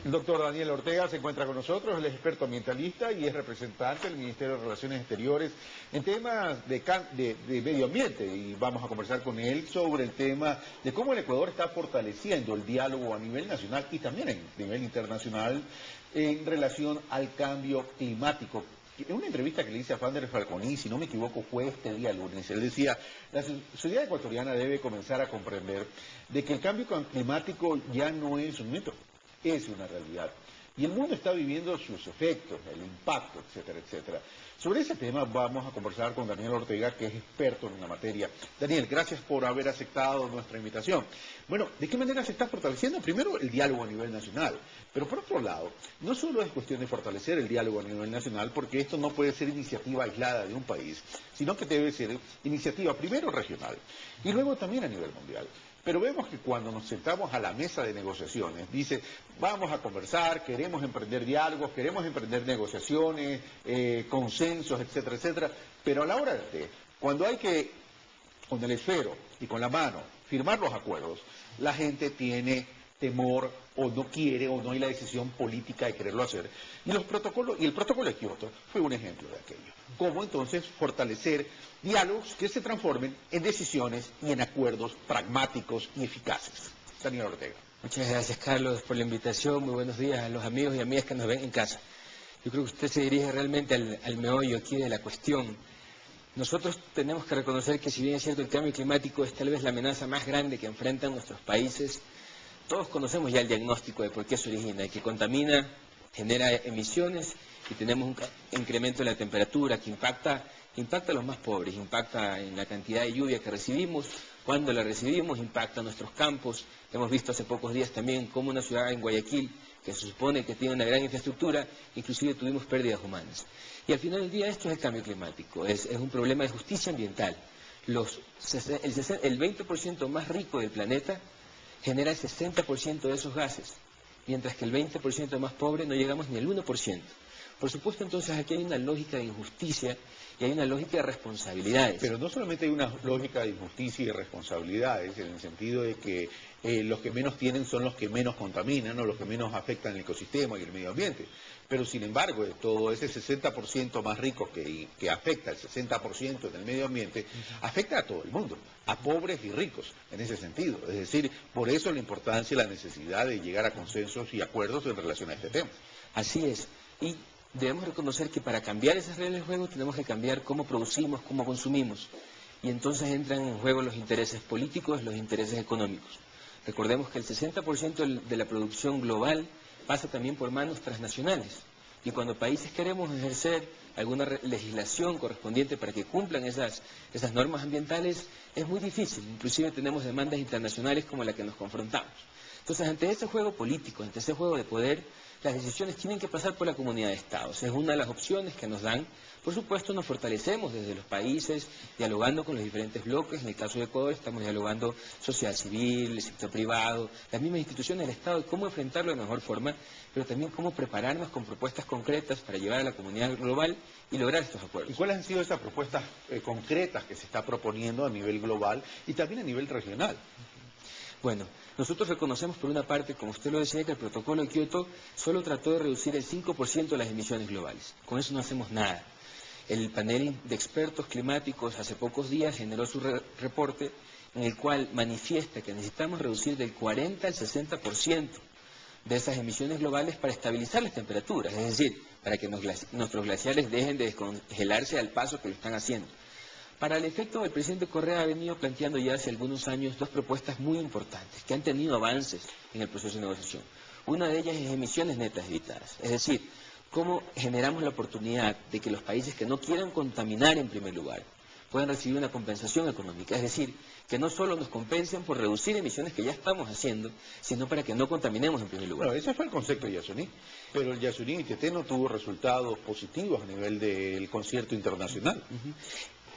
El doctor Daniel Ortega se encuentra con nosotros, él es experto ambientalista y es representante del Ministerio de Relaciones Exteriores en temas de medio ambiente. Y vamos a conversar con él sobre el tema de cómo el Ecuador está fortaleciendo el diálogo a nivel nacional y también a nivel internacional en relación al cambio climático. En una entrevista que le hice a Fander Falconi, si no me equivoco, fue este día lunes, él decía, la sociedad ecuatoriana debe comenzar a comprender de que el cambio climático ya no es un mito, es una realidad. Y el mundo está viviendo sus efectos, el impacto, etcétera, etcétera. Sobre ese tema vamos a conversar con Daniel Ortega, que es experto en la materia. Daniel, gracias por haber aceptado nuestra invitación. Bueno, ¿de qué manera se está fortaleciendo? Primero, el diálogo a nivel nacional. Pero por otro lado, no solo es cuestión de fortalecer el diálogo a nivel nacional, porque esto no puede ser iniciativa aislada de un país, sino que debe ser iniciativa primero regional y luego también a nivel mundial. Pero vemos que cuando nos sentamos a la mesa de negociaciones, dice, vamos a conversar, queremos emprender diálogos, queremos emprender negociaciones, consensos, etcétera, etcétera, pero a la hora de, cuando hay que, con el esfero y con la mano, firmar los acuerdos, la gente tiene temor o no quiere o no hay la decisión política de quererlo hacer. Y el protocolo de Kioto fue un ejemplo de aquello. Cómo entonces fortalecer diálogos que se transformen en decisiones y en acuerdos pragmáticos y eficaces. Daniel Ortega. Muchas gracias, Carlos, por la invitación. Muy buenos días a los amigos y amigas que nos ven en casa. Yo creo que usted se dirige realmente al meollo aquí de la cuestión. Nosotros tenemos que reconocer que si bien es cierto el cambio climático es tal vez la amenaza más grande que enfrentan nuestros países, todos conocemos ya el diagnóstico de por qué se origina, que contamina, genera emisiones y tenemos un incremento de la temperatura que impacta a los más pobres, impacta en la cantidad de lluvia que recibimos, cuando la recibimos, impacta a nuestros campos. Hemos visto hace pocos días también cómo una ciudad en Guayaquil, que se supone que tiene una gran infraestructura, inclusive tuvimos pérdidas humanas. Y al final del día esto es el cambio climático, es un problema de justicia ambiental. El 20% más rico del planeta genera el 60% de esos gases, mientras que el 20% más pobre no llegamos ni al 1%. Por supuesto, entonces, aquí hay una lógica de injusticia y hay una lógica de responsabilidades. Pero no solamente hay una lógica de injusticia y de responsabilidades, en el sentido de que los que menos tienen son los que menos contaminan o los que menos afectan el ecosistema y el medio ambiente. Pero, sin embargo, de todo ese 60% más rico que afecta el 60% del medio ambiente, afecta a todo el mundo, a pobres y ricos, en ese sentido. Es decir, por eso la importancia y la necesidad de llegar a consensos y acuerdos en relación a este tema. Así es. Y debemos reconocer que para cambiar esas reglas del juego tenemos que cambiar cómo producimos, cómo consumimos. Y entonces entran en juego los intereses políticos, los intereses económicos. Recordemos que el 60% de la producción global pasa también por manos transnacionales. Y cuando países queremos ejercer alguna legislación correspondiente para que cumplan esas normas ambientales, es muy difícil. Inclusive tenemos demandas internacionales como la que nos confrontamos. Entonces, ante ese juego político, ante ese juego de poder, las decisiones tienen que pasar por la comunidad de estados. Es una de las opciones que nos dan. Por supuesto, nos fortalecemos desde los países, dialogando con los diferentes bloques. En el caso de Ecuador estamos dialogando sociedad civil, el sector privado, las mismas instituciones del Estado, y cómo enfrentarlo de la mejor forma, pero también cómo prepararnos con propuestas concretas para llevar a la comunidad global y lograr estos acuerdos. ¿Y cuáles han sido esas propuestas concretas que se está proponiendo a nivel global y también a nivel regional? Bueno, nosotros reconocemos por una parte, como usted lo decía, que el protocolo de Kioto solo trató de reducir el 5% de las emisiones globales. Con eso no hacemos nada. El panel de expertos climáticos hace pocos días generó su reporte en el cual manifiesta que necesitamos reducir del 40 al 60% de esas emisiones globales para estabilizar las temperaturas, es decir, para que nuestros glaciares dejen de descongelarse al paso que lo están haciendo. Para el efecto, el presidente Correa ha venido planteando ya hace algunos años dos propuestas muy importantes que han tenido avances en el proceso de negociación. Una de ellas es emisiones netas evitadas, es decir, cómo generamos la oportunidad de que los países que no quieran contaminar en primer lugar puedan recibir una compensación económica, es decir, que no solo nos compensen por reducir emisiones que ya estamos haciendo, sino para que no contaminemos en primer lugar. Bueno, ese fue el concepto de Yasuní, pero el Yasuní-ITT no tuvo resultados positivos a nivel del concierto internacional.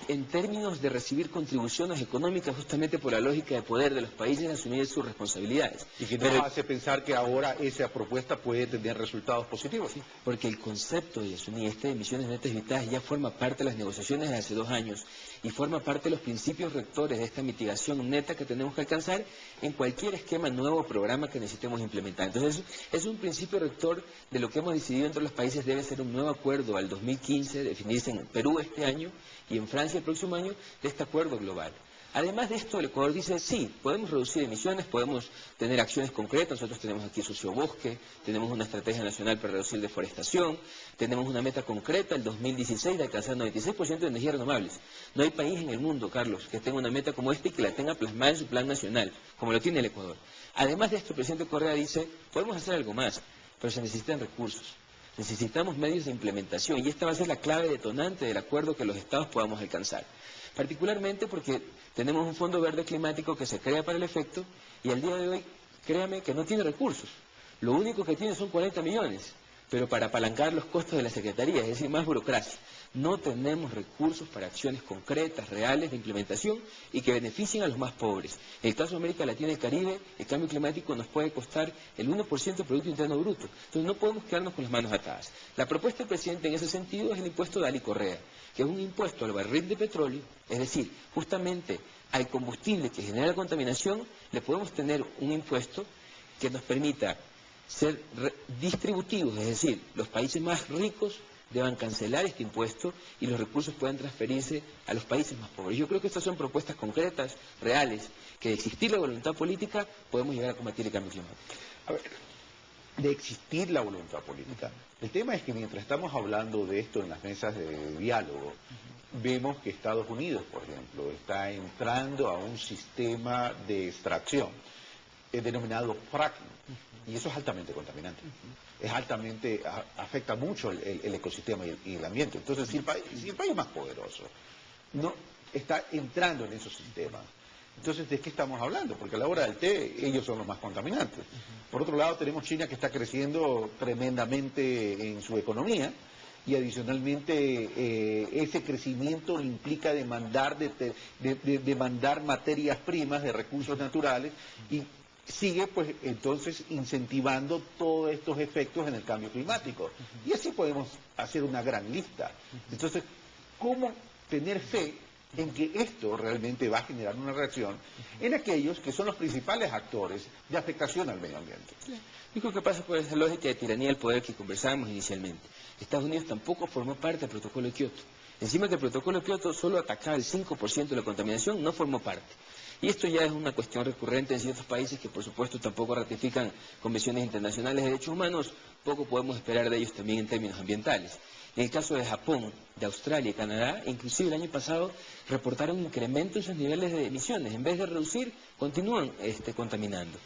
en términos de recibir contribuciones económicas, justamente por la lógica de poder de los países asumir sus responsabilidades. Y que nos hace pensar que ahora esa propuesta puede tener resultados positivos. Sí, porque el concepto de Yasuní, de emisiones netas evitadas, ya forma parte de las negociaciones de hace 2 años y forma parte de los principios rectores de esta mitigación neta que tenemos que alcanzar en cualquier esquema nuevo o programa que necesitemos implementar. Entonces, es un principio rector de lo que hemos decidido entre los países. Debe ser un nuevo acuerdo al 2015, definirse en Perú este año y en Francia el próximo año, de este acuerdo global. Además de esto, el Ecuador dice, sí, podemos reducir emisiones, podemos tener acciones concretas. Nosotros tenemos aquí Sociobosque, tenemos una estrategia nacional para reducir deforestación, tenemos una meta concreta, el 2016, de alcanzar 96% de energías renovables. No hay país en el mundo, Carlos, que tenga una meta como esta y que la tenga plasmada en su plan nacional, como lo tiene el Ecuador. Además de esto, el presidente Correa dice, podemos hacer algo más, pero se necesitan recursos. Necesitamos medios de implementación y esta va a ser la clave detonante del acuerdo que los estados podamos alcanzar. Particularmente porque tenemos un fondo verde climático que se crea para el efecto y al día de hoy, créame que no tiene recursos. Lo único que tiene son 40 millones, pero para apalancar los costos de la Secretaría, es decir, más burocracia. No tenemos recursos para acciones concretas, reales, de implementación y que beneficien a los más pobres. En el caso de América Latina y el Caribe, el cambio climático nos puede costar el 1% del Producto Interno Bruto. Entonces no podemos quedarnos con las manos atadas. La propuesta del presidente en ese sentido es el impuesto de Ali Correa, que es un impuesto al barril de petróleo, es decir, justamente al combustible que genera la contaminación, le podemos tener un impuesto que nos permita ser distributivos, es decir, los países más ricos deban cancelar este impuesto y los recursos puedan transferirse a los países más pobres. Yo creo que estas son propuestas concretas, reales, que de existir la voluntad política podemos llegar a combatir el cambio climático. A ver, de existir la voluntad política. El tema es que mientras estamos hablando de esto en las mesas de diálogo, vemos que Estados Unidos, por ejemplo, está entrando a un sistema de extracción denominado fracking. Y eso es altamente contaminante. Es altamente, afecta mucho el ecosistema y el ambiente. Entonces, si el país más poderoso no está entrando en esos sistemas, entonces, ¿de qué estamos hablando? Porque a la hora del té, ellos son los más contaminantes. Por otro lado, tenemos China que está creciendo tremendamente en su economía y adicionalmente ese crecimiento implica demandar materias primas de recursos naturales y sigue pues entonces incentivando todos estos efectos en el cambio climático. Y así podemos hacer una gran lista. Entonces, ¿cómo tener fe en que esto realmente va a generar una reacción en aquellos que son los principales actores de afectación al medio ambiente? Yo creo que pasa por esa lógica de tiranía del poder que conversábamos inicialmente. Estados Unidos tampoco formó parte del protocolo de Kioto. Encima que el protocolo de Kioto solo atacaba el 5% de la contaminación, no formó parte. Y esto ya es una cuestión recurrente en ciertos países que por supuesto tampoco ratifican convenciones internacionales de derechos humanos, poco podemos esperar de ellos también en términos ambientales. En el caso de Japón, de Australia y Canadá, inclusive el año pasado reportaron un incremento en sus niveles de emisiones. En vez de reducir, continúan contaminando.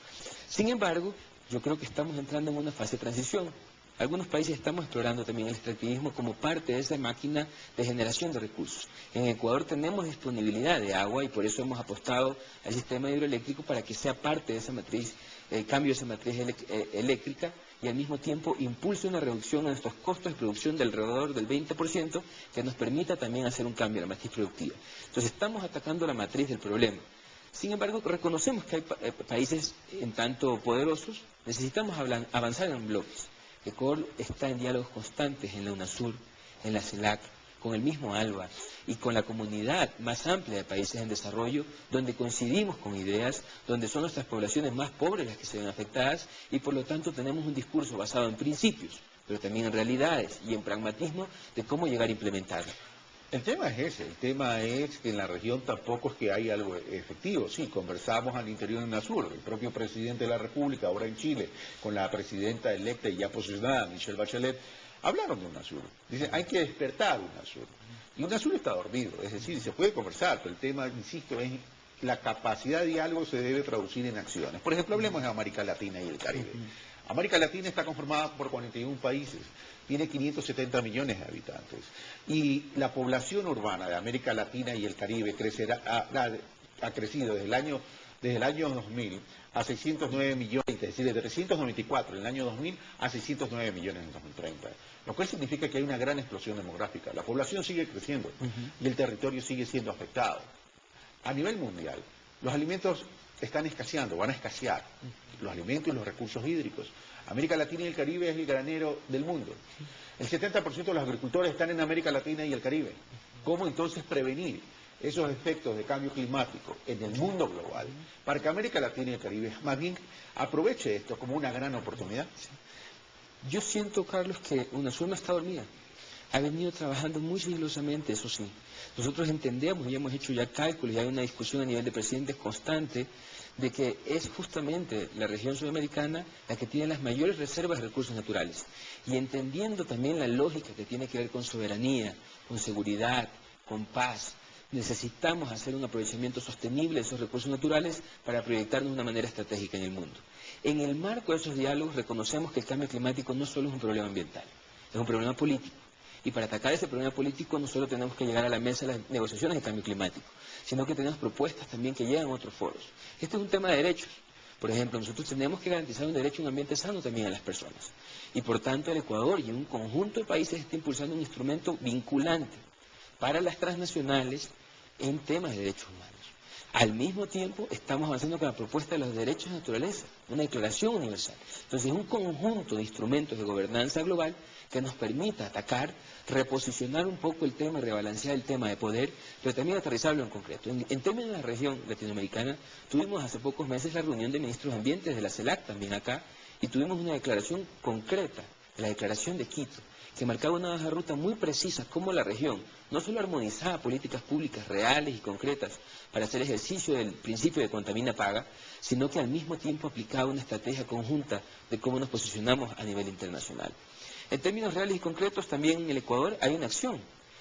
Sin embargo, yo creo que estamos entrando en una fase de transición. Algunos países estamos explorando también el extractivismo como parte de esa máquina de generación de recursos. En Ecuador tenemos disponibilidad de agua y por eso hemos apostado al sistema hidroeléctrico para que sea parte de esa matriz, el cambio de esa matriz eléctrica y al mismo tiempo impulse una reducción en nuestros costos de producción de alrededor del 20% que nos permita también hacer un cambio en la matriz productiva. Entonces estamos atacando la matriz del problema. Sin embargo, reconocemos que hay países en tanto poderosos, necesitamos avanzar en bloques. Ecuador está en diálogos constantes en la UNASUR, en la CELAC, con el mismo ALBA y con la comunidad más amplia de países en desarrollo, donde coincidimos con ideas, donde son nuestras poblaciones más pobres las que se ven afectadas y por lo tanto tenemos un discurso basado en principios, pero también en realidades y en pragmatismo de cómo llegar a implementarlo. El tema es ese, el tema es que en la región tampoco es que hay algo efectivo. Sí, conversamos al interior de UNASUR, el propio presidente de la República, ahora en Chile, con la presidenta electa y ya posicionada, Michelle Bachelet, hablaron de UNASUR. Dicen, hay que despertar UNASUR. Y UNASUR está dormido, es decir, se puede conversar, pero el tema, insisto, es la capacidad de diálogo se debe traducir en acciones. Por ejemplo, hablemos de América Latina y el Caribe. América Latina está conformada por 41 países, tiene 570 millones de habitantes y la población urbana de América Latina y el Caribe ha crecido desde el año 2000 a 609 millones, es decir, de 394 en el año 2000 a 609 millones en el 2030, lo cual significa que hay una gran explosión demográfica. La población sigue creciendo y el territorio sigue siendo afectado. A nivel mundial, los alimentos están escaseando, van a escasear, los alimentos y los recursos hídricos. América Latina y el Caribe es el granero del mundo. El 70% de los agricultores están en América Latina y el Caribe. ¿Cómo entonces prevenir esos efectos de cambio climático en el mundo global para que América Latina y el Caribe más bien aproveche esto como una gran oportunidad? Yo siento, Carlos, que UNASUR no está dormida. Ha venido trabajando muy sigilosamente, eso sí. Nosotros entendemos y hemos hecho ya cálculos y hay una discusión a nivel de presidentes constante de que es justamente la región sudamericana la que tiene las mayores reservas de recursos naturales. Y entendiendo también la lógica que tiene que ver con soberanía, con seguridad, con paz, necesitamos hacer un aprovechamiento sostenible de esos recursos naturales para proyectarnos de una manera estratégica en el mundo. En el marco de esos diálogos reconocemos que el cambio climático no solo es un problema ambiental, es un problema político. Y para atacar ese problema político no solo tenemos que llegar a la mesa de las negociaciones de cambio climático, sino que tenemos propuestas también que llegan a otros foros. Este es un tema de derechos. Por ejemplo, nosotros tenemos que garantizar un derecho a un ambiente sano también a las personas. Y por tanto el Ecuador y un conjunto de países está impulsando un instrumento vinculante para las transnacionales en temas de derechos humanos. Al mismo tiempo, estamos avanzando con la propuesta de los derechos de naturaleza, una declaración universal. Entonces, es un conjunto de instrumentos de gobernanza global que nos permita atacar, reposicionar un poco el tema, rebalancear el tema de poder, pero también aterrizarlo en concreto. En términos de la región latinoamericana, tuvimos hace pocos meses la reunión de ministros de Ambiente de la CELAC también acá, y tuvimos una declaración concreta, la declaración de Quito, que marcaba una hoja de ruta muy precisa cómo la región no solo armonizaba políticas públicas reales y concretas para hacer ejercicio del principio de contamina paga, sino que al mismo tiempo aplicaba una estrategia conjunta de cómo nos posicionamos a nivel internacional. En términos reales y concretos, también en el Ecuador hay una acción.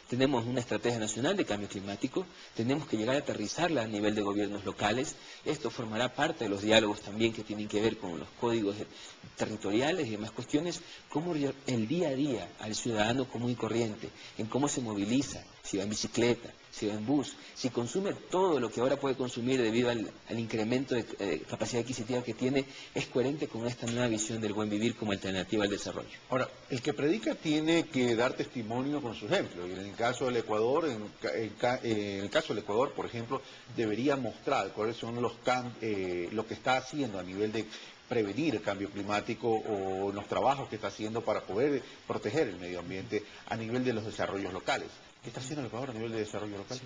Tenemos una estrategia nacional de cambio climático, tenemos que llegar a aterrizarla a nivel de gobiernos locales. Esto formará parte de los diálogos también que tienen que ver con los códigos territoriales y demás cuestiones, cómo el día a día al ciudadano común y corriente, en cómo se moviliza, si va en bicicleta, si va en bus, si consume todo lo que ahora puede consumir debido al incremento de capacidad adquisitiva que tiene, es coherente con esta nueva visión del buen vivir como alternativa al desarrollo. Ahora, el que predica tiene que dar testimonio con su ejemplo, y en el caso del Ecuador, por ejemplo, debería mostrar cuáles son lo que está haciendo a nivel de prevenir el cambio climático o los trabajos que está haciendo para poder proteger el medio ambiente a nivel de los desarrollos locales. ¿Qué está haciendo el Ecuador a nivel de desarrollo local? Sí.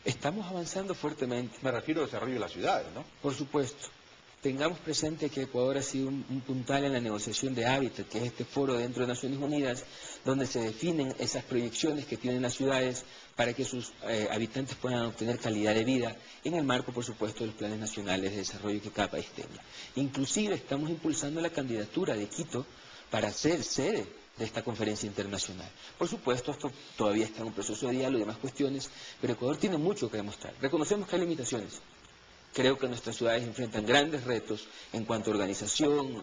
Estamos avanzando fuertemente. Me refiero al desarrollo de las ciudades, ¿no? Por supuesto. Tengamos presente que Ecuador ha sido un puntal en la negociación de Hábitat, que es este foro dentro de Naciones Unidas, donde se definen esas proyecciones que tienen las ciudades para que sus habitantes puedan obtener calidad de vida, en el marco, por supuesto, de los planes nacionales de desarrollo que cada país tenga. Inclusive estamos impulsando la candidatura de Quito para ser sede de esta conferencia internacional. Por supuesto, esto todavía está en un proceso de diálogo y demás cuestiones, pero Ecuador tiene mucho que demostrar. Reconocemos que hay limitaciones. Creo que nuestras ciudades enfrentan grandes retos en cuanto a organización,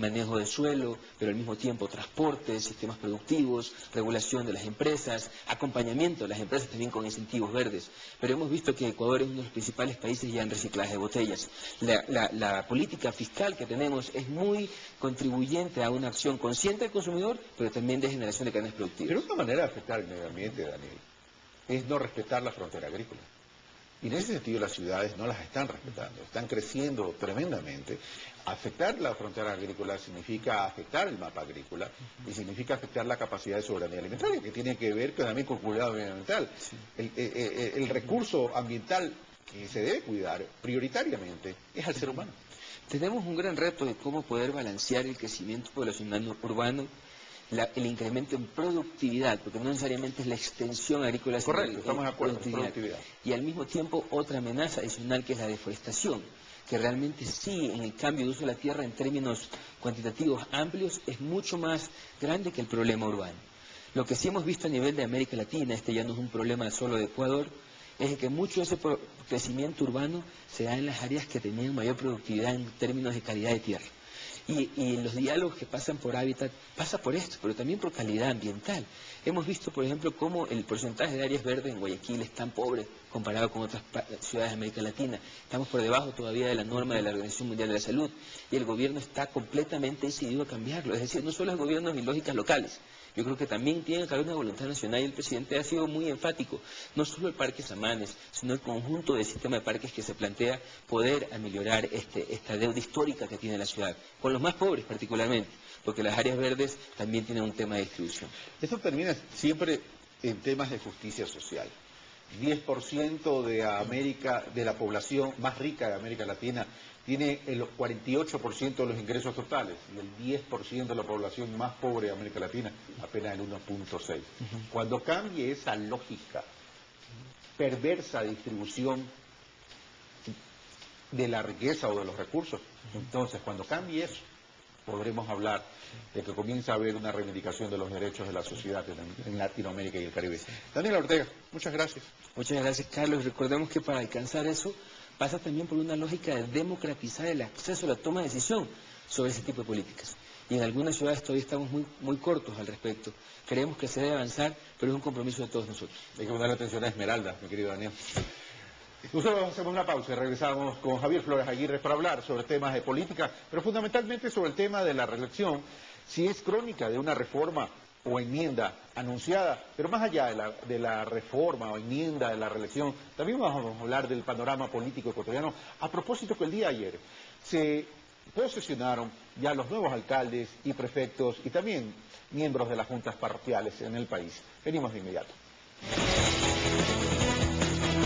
manejo de suelo, pero al mismo tiempo transporte, sistemas productivos, regulación de las empresas, acompañamiento de las empresas también con incentivos verdes. Pero hemos visto que Ecuador es uno de los principales países ya en reciclaje de botellas. La política fiscal que tenemos es muy contribuyente a una acción consciente del consumidor, pero también de generación de cadenas productivas. Pero una manera de afectar el medio ambiente, Daniel, es no respetar la frontera agrícola. Y en ese sentido las ciudades no las están respetando, están creciendo tremendamente. Afectar la frontera agrícola significa afectar el mapa agrícola y significa afectar la capacidad de soberanía alimentaria, que tiene que ver también con cuidado medioambiental. Sí. El recurso ambiental que se debe cuidar prioritariamente es al ser humano. Tenemos un gran reto de cómo poder balancear el crecimiento poblacional urbano, el incremento en productividad, porque no necesariamente es la extensión agrícola. Correcto, estamos de acuerdo, productividad. Y al mismo tiempo otra amenaza adicional que es la deforestación, que realmente sí, en el cambio de uso de la tierra en términos cuantitativos amplios, es mucho más grande que el problema urbano. Lo que sí hemos visto a nivel de América Latina, este ya no es un problema solo de Ecuador, es que mucho de ese crecimiento urbano se da en las áreas que tenían mayor productividad en términos de calidad de tierra. Y los diálogos que pasan por hábitat, pasa por esto, pero también por calidad ambiental. Hemos visto, por ejemplo, cómo el porcentaje de áreas verdes en Guayaquil es tan pobre comparado con otras ciudades de América Latina. Estamos por debajo todavía de la norma de la Organización Mundial de la Salud y el gobierno está completamente decidido a cambiarlo. Es decir, no solo es gobiernos ni lógicas locales. Yo creo que también tiene que haber una voluntad nacional y el presidente ha sido muy enfático. No solo el Parque Samanes, sino el conjunto del sistema de parques que se plantea poder ameliorar esta deuda histórica que tiene la ciudad, con los más pobres particularmente, porque las áreas verdes también tienen un tema de distribución. Esto termina siempre en temas de justicia social. 10% de la población más rica de América Latina tiene el 48% de los ingresos totales y el 10% de la población más pobre de América Latina apenas el 1.6%. Cuando cambie esa lógica perversa de distribución de la riqueza o de los recursos, entonces cuando cambie eso, podremos hablar de que comienza a haber una reivindicación de los derechos de la sociedad en Latinoamérica y el Caribe. Daniela Ortega, muchas gracias. Muchas gracias, Carlos. Recordemos que para alcanzar eso pasa también por una lógica de democratizar el acceso a la toma de decisión sobre ese tipo de políticas. Y en algunas ciudades todavía estamos muy cortos al respecto. Creemos que se debe avanzar, pero es un compromiso de todos nosotros. Hay que ponerle atención a Esmeralda, mi querido Daniel. Nosotros hacemos una pausa y regresamos con Javier Flores Aguirre para hablar sobre temas de política, pero fundamentalmente sobre el tema de la reelección, si es crónica de una reforma o enmienda anunciada, pero más allá de la reforma o enmienda de la reelección, también vamos a hablar del panorama político ecuatoriano, a propósito que el día de ayer se posesionaron ya los nuevos alcaldes y prefectos y también miembros de las juntas parroquiales en el país. Venimos de inmediato.